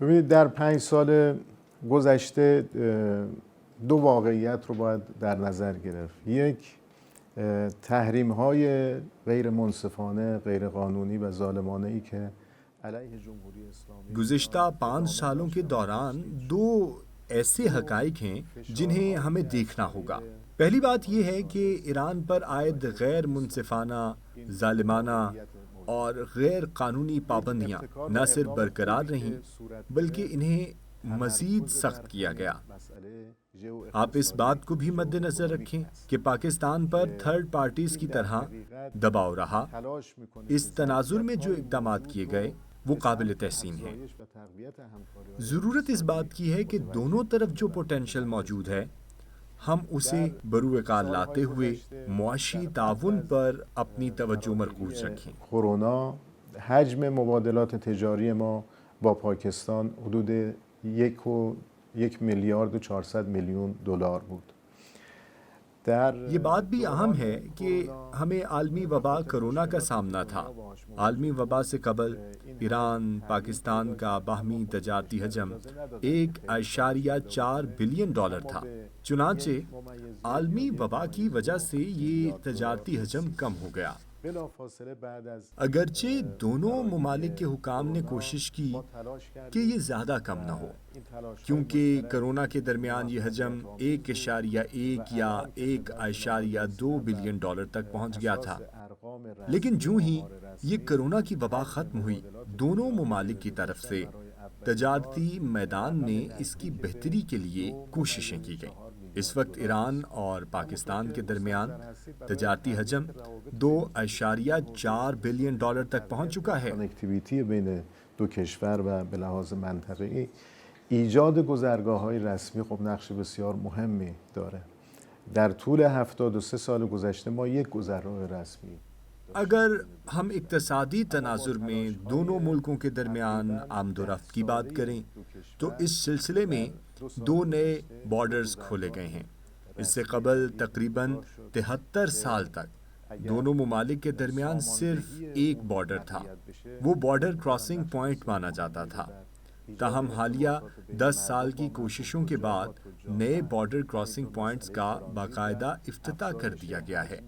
ببینید در 5 سال گذشته دو واقعیت رو باید در نظر گرفت. یک، تحریم های غیر منصفانه، غیر قانونی و ظالمانه ای که علیه جمهوری اسلامی گزشتہ 5 سالوں کے دوران دو ایسے حقائق ہیں جنہیں ہمیں دیکھنا ہوگا۔ پہلی بات یہ ہے کہ ایران پر عائد غیر منصفانہ، ظالمانہ اور غیر قانونی پابندیاں نہ صرف برقرار رہیں بلکہ انہیں مزید سخت کیا گیا۔ آپ اس بات کو بھی مد نظر رکھیں کہ پاکستان پر تھرڈ پارٹیز کی طرح دباؤ رہا۔ اس تناظر میں جو اقدامات کیے گئے وہ قابل تحسین ہیں۔ ضرورت اس بات کی ہے کہ دونوں طرف جو پوٹینشل موجود ہے ہم اسے بروئے کار لاتے ہوئے معاشی تعاون پر اپنی توجہ مرکوز رکھیں۔ کرونا حجم مبادلات تجاری ما با پاکستان حدود 1,400,000,000 بود۔ یہ بات بھی اہم ہے کہ ہمیں عالمی وبا کرونا کا سامنا تھا۔ عالمی وبا سے قبل ایران پاکستان کا باہمی تجارتی حجم $1.4 بلین تھا۔ چنانچہ عالمی وبا کی وجہ سے یہ تجارتی حجم کم ہو گیا۔ اگرچہ دونوں ممالک کے حکام نے کوشش کی کہ یہ زیادہ کم نہ ہو، کیونکہ کرونا کے درمیان یہ حجم $1.1 یا $1.2 بلین تک پہنچ گیا تھا، لیکن جو ہی یہ کرونا کی وبا ختم ہوئی، دونوں ممالک کی طرف سے تجارتی میدان میں اس کی بہتری کے لیے کوششیں کی گئیں۔ اس وقت ایران اور پاکستان کے درمیان تجارتی حجم $2.4 بلین تک پہنچ چکا ہے۔ کنکتیویتی بین دو کشور و به لحاظ منطقه‌ای ایجاد گذرگاه‌های رسمی خب نقش بسیار مهمی داره. در طول 73 سال گذشته ما یک گذرگاه رسمی اگر ہم اقتصادی تناظر میں دونوں ملکوں کے درمیان آمد و رفت کی بات کریں تو اس سلسلے میں 2 نئے بارڈرز کھولے گئے ہیں۔ اس سے قبل تقریباً 73 سال تک دونوں ممالک کے درمیان صرف ایک بارڈر تھا، وہ بارڈر کراسنگ پوائنٹ مانا جاتا تھا۔ تاہم حالیہ 10 سال کی کوششوں کے بعد نئے بارڈر کراسنگ پوائنٹس کا باقاعدہ افتتاح کر دیا گیا ہے۔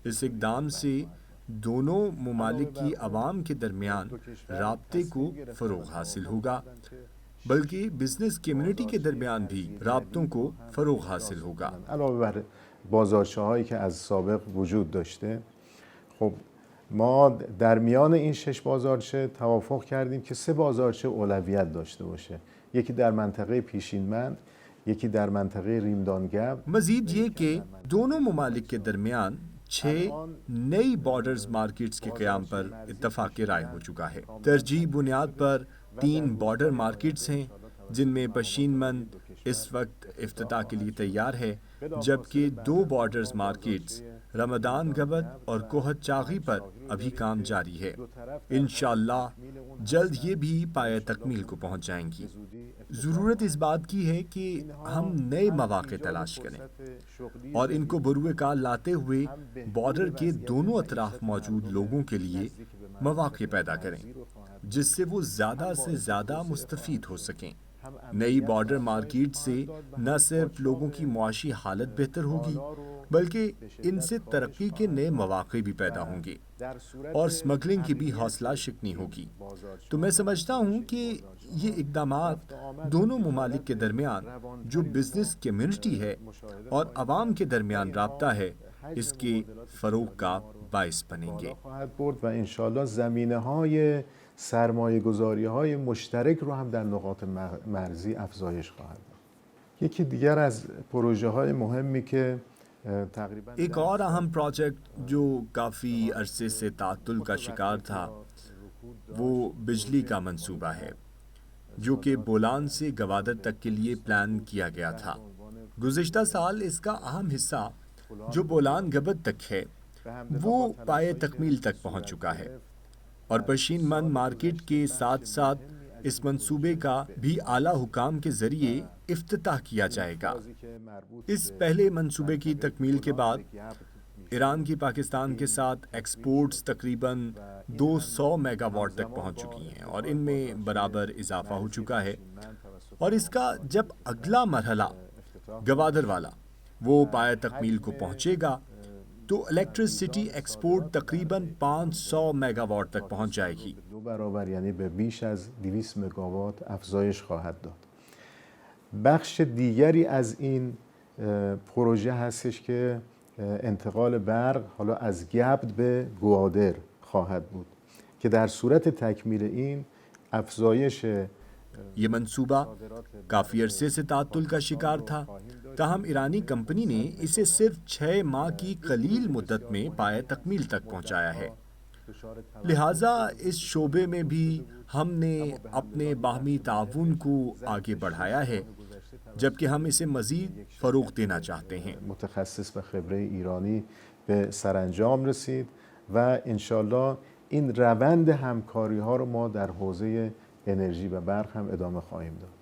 اس اقدام سے دونوں ممالک کی عوام کے درمیان رابطے کو فروغ حاصل ہوگا، بلکہ بزنس کمیونٹی کے درمیان بھی رابطوں کو فروغ حاصل ہوگا۔ علاوه بر بازارچه‌هایی که از سابق وجود داشته، خب ما در میان این 6 بازارچه توافق کردیم که 3 بازارچه اولویت داشته باشه، یکی در منطقه پیشینمند، یکی در منطقه ریمدانگب۔ مزید یہ کہ دونوں ممالک کے درمیان 6 نئی بارڈرز مارکیٹس کے قیام پر اتفاق رائے ہو چکا ہے۔ ترجیح بنیاد پر 3 بارڈر مارکیٹس ہیں جن میں پشین مند اس وقت افتتاح کے لیے تیار ہے، جبکہ 2 بارڈرز مارکیٹس رمضان گبت اور کوہت چاغی پر ابھی کام جاری ہے۔ انشاءاللہ جلد یہ بھی پایہ تکمیل کو پہنچ جائیں گی۔ ضرورت اس بات کی ہے کہ ہم نئے مواقع تلاش کریں اور ان کو بروئے کار لاتے ہوئے بارڈر کے دونوں اطراف موجود لوگوں کے لیے مواقع پیدا کریں جس سے وہ زیادہ سے زیادہ مستفید ہو سکیں۔ نئی بارڈر مارکیٹ سے نہ صرف لوگوں کی معاشی حالت بہتر ہوگی بلکہ ان سے ترقی کے نئے مواقع بھی پیدا ہوں گے اور اسمگلنگ کی بھی حوصلہ شکنی ہوگی۔ تو میں سمجھتا ہوں کہ یہ اقدامات دونوں ممالک کے درمیان جو بزنس کمیونٹی ہے اور عوام کے درمیان رابطہ ہے، اس کے فروغ کا باعث بنیں گے۔ خواهد برد و انشالله زمینه‌های سرمایه‌گذاری‌های مشترک رو هم در نقاط مرزی افزایش خواهد داد. یکی دیگر از پروژه‌های مهمی که تقریباً ایک اور اہم پروجیکٹ جو کافی عرصے سے تعطل کا شکار تھا وہ بجلی کا منصوبہ ہے، جو کہ بولان سے گوادر تک کے لیے پلان کیا گیا تھا۔ گزشتہ سال اس کا اہم حصہ جو بولان گبد تک ہے وہ پائے تکمیل تک پہنچ چکا ہے اور پشین من مارکیٹ کے ساتھ ساتھ اس منصوبے کا بھی اعلیٰ حکام کے ذریعے افتتاح کیا جائے گا۔ اس پہلے منصوبے کی تکمیل کے بعد ایران کی پاکستان کے ساتھ ایکسپورٹس تقریباً 200 میگا واٹ تک پہنچ چکی ہیں اور ان میں برابر اضافہ ہو چکا ہے، اور اس کا جب اگلا مرحلہ گوادر والا وہ پائے تکمیل کو پہنچے گا تو الیکٹریسٹی ایکسپورٹ تقریباً 500 میگا واٹ تک پہنچ جائے گی۔ 2 برابر یعنی به بیش از 200 مگاوات افزایش خواهد داد. بخش دیگری از این پروژه هستش که انتقال برق حالا از گبد به گوادر خواهد بود که در صورت تکمیل این افزایش یہ منصوبہ کافی عرصے سے تعطل کا شکار تھا، تاہم ایرانی کمپنی نے اسے صرف 6 ماہ کی قلیل مدت میں پائے تکمیل تک پہنچایا ہے۔ لہٰذا اس شعبے میں بھی ہم نے اپنے باہمی تعاون کو آگے بڑھایا ہے، جبکہ ہم اسے مزید فروغ دینا چاہتے ہیں۔ متخصص و خبره ایرانی به سرانجام رسید و انشالله این روند همکاری ها رو ما در حوزه انرژی و برق هم ادامه خواهیم داد.